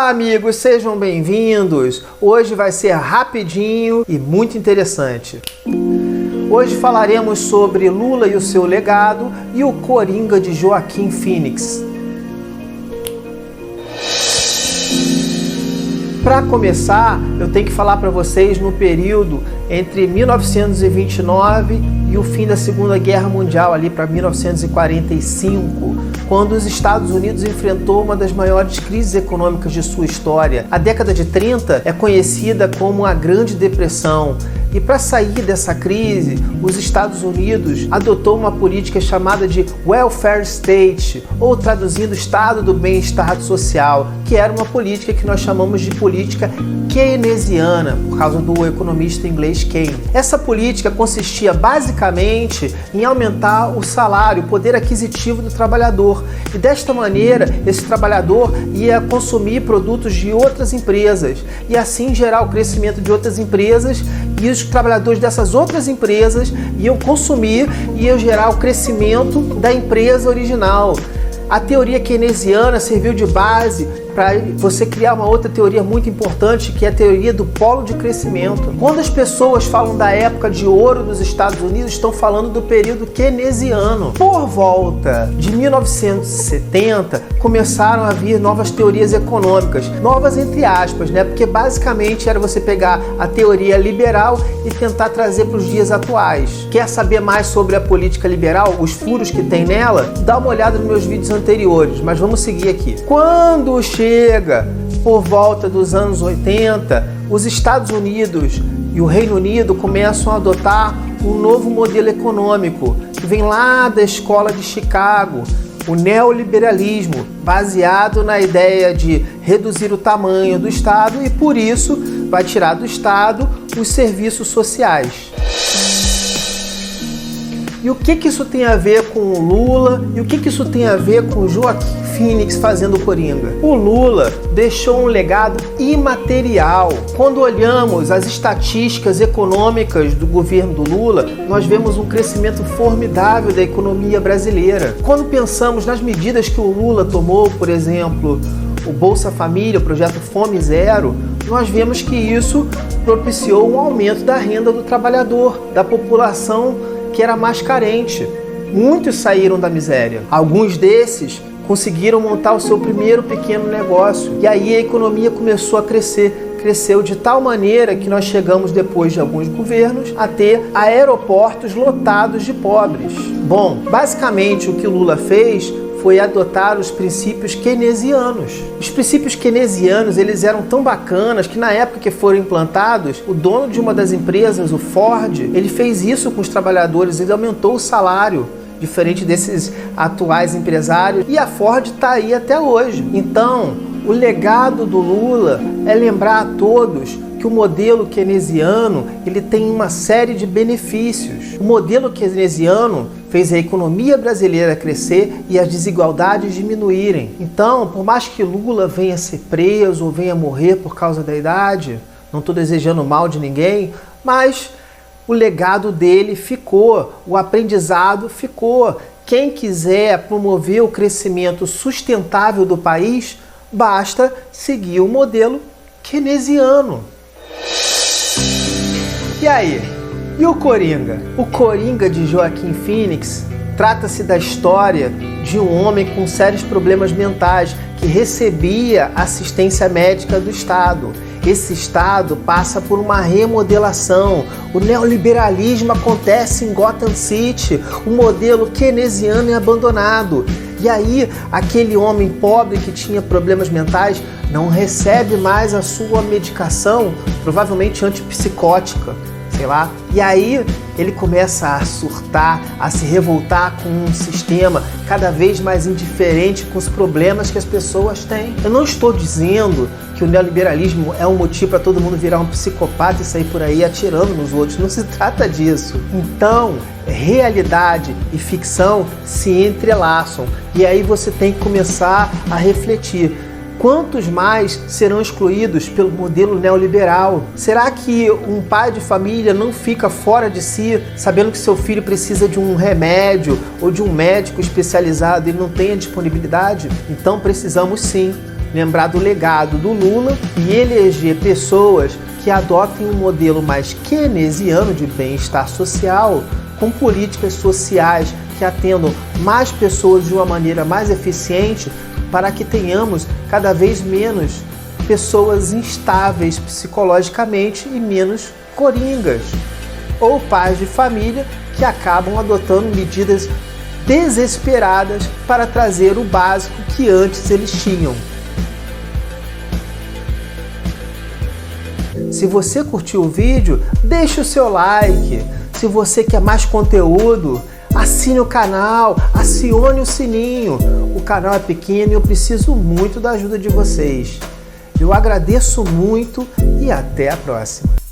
Olá, amigos, sejam bem-vindos. Hoje vai ser rapidinho e muito interessante. Hoje falaremos sobre Lula e o seu legado e o Coringa de Joaquim Phoenix. Para começar, eu tenho que falar para vocês no período entre 1929 e o fim da Segunda Guerra Mundial, ali para 1945, quando os Estados Unidos enfrentou uma das maiores crises econômicas de sua história. A década de 30 é conhecida como a Grande Depressão. E para sair dessa crise, os Estados Unidos adotou uma política chamada de Welfare State, ou traduzindo Estado do Bem-Estar Social, que era uma política que nós chamamos de política keynesiana, por causa do economista inglês Keynes. Essa política consistia basicamente em aumentar o salário, o poder aquisitivo do trabalhador. E desta maneira, esse trabalhador ia consumir produtos de outras empresas e assim gerar o crescimento de outras empresas, e os trabalhadores dessas outras empresas iam consumir e iam gerar o crescimento da empresa original. A teoria keynesiana serviu de base para você criar uma outra teoria muito importante, que é a teoria do polo de crescimento. Quando as pessoas falam da época de ouro dos Estados Unidos, estão falando do período keynesiano. Por volta de 1970, começaram a vir novas teorias econômicas, novas entre aspas, né? Porque basicamente era você pegar a teoria liberal e tentar trazer para os dias atuais. Quer saber mais sobre a política liberal, os furos que tem nela? Dá uma olhada nos meus vídeos anteriores, mas vamos seguir aqui. Quando chega por volta dos anos 80, os Estados Unidos e o Reino Unido começam a adotar um novo modelo econômico que vem lá da escola de Chicago, o neoliberalismo, baseado na ideia de reduzir o tamanho do Estado e, por isso, vai tirar do Estado os serviços sociais. E o que isso tem a ver com o Lula e o que isso tem a ver com o Joaquim Phoenix fazendo o Coringa? O Lula deixou um legado imaterial. Quando olhamos as estatísticas econômicas do governo do Lula, nós vemos um crescimento formidável da economia brasileira. Quando pensamos nas medidas que o Lula tomou, por exemplo, o Bolsa Família, o projeto Fome Zero, nós vemos que isso propiciou um aumento da renda do trabalhador, da população que era mais carente. Muitos saíram da miséria. Alguns desses conseguiram montar o seu primeiro pequeno negócio. E aí a economia começou a crescer. Cresceu de tal maneira que nós chegamos, depois de alguns governos, a ter aeroportos lotados de pobres. Bom, basicamente o que o Lula fez foi adotar os princípios keynesianos. Os princípios keynesianos, eles eram tão bacanas que na época que foram implantados, o dono de uma das empresas, o Ford, ele fez isso com os trabalhadores, ele aumentou o salário, diferente desses atuais empresários, e a Ford está aí até hoje. Então, o legado do Lula é lembrar a todos que o modelo keynesiano, ele tem uma série de benefícios. O modelo keynesiano fez a economia brasileira crescer e as desigualdades diminuírem. Então, por mais que Lula venha ser preso ou venha morrer por causa da idade, não estou desejando mal de ninguém, mas o legado dele ficou, o aprendizado ficou. Quem quiser promover o crescimento sustentável do país, basta seguir o modelo keynesiano. E aí? E o Coringa? O Coringa de Joaquim Phoenix trata-se da história de um homem com sérios problemas mentais que recebia assistência médica do Estado. Esse Estado passa por uma remodelação. O neoliberalismo acontece em Gotham City. O modelo keynesiano é abandonado. E aí, aquele homem pobre que tinha problemas mentais não recebe mais a sua medicação, provavelmente antipsicótica, sei lá. E aí ele começa a surtar, a se revoltar com um sistema cada vez mais indiferente com os problemas que as pessoas têm. Eu não estou dizendo que o neoliberalismo é um motivo para todo mundo virar um psicopata e sair por aí atirando nos outros. Não se trata disso. Então, realidade e ficção se entrelaçam. E aí você tem que começar a refletir. Quantos mais serão excluídos pelo modelo neoliberal? Será que um pai de família não fica fora de si, sabendo que seu filho precisa de um remédio ou de um médico especializado e não tem a disponibilidade? Então precisamos sim lembrar do legado do Lula e eleger pessoas que adotem um modelo mais keynesiano de bem-estar social, com políticas sociais que atendam mais pessoas de uma maneira mais eficiente, para que tenhamos cada vez menos pessoas instáveis psicologicamente e menos coringas, ou pais de família que acabam adotando medidas desesperadas para trazer o básico que antes eles tinham. Se você curtiu o vídeo, deixe o seu like. Se você quer mais conteúdo, assine o canal, acione o sininho. O canal é pequeno e eu preciso muito da ajuda de vocês. Eu agradeço muito e até a próxima.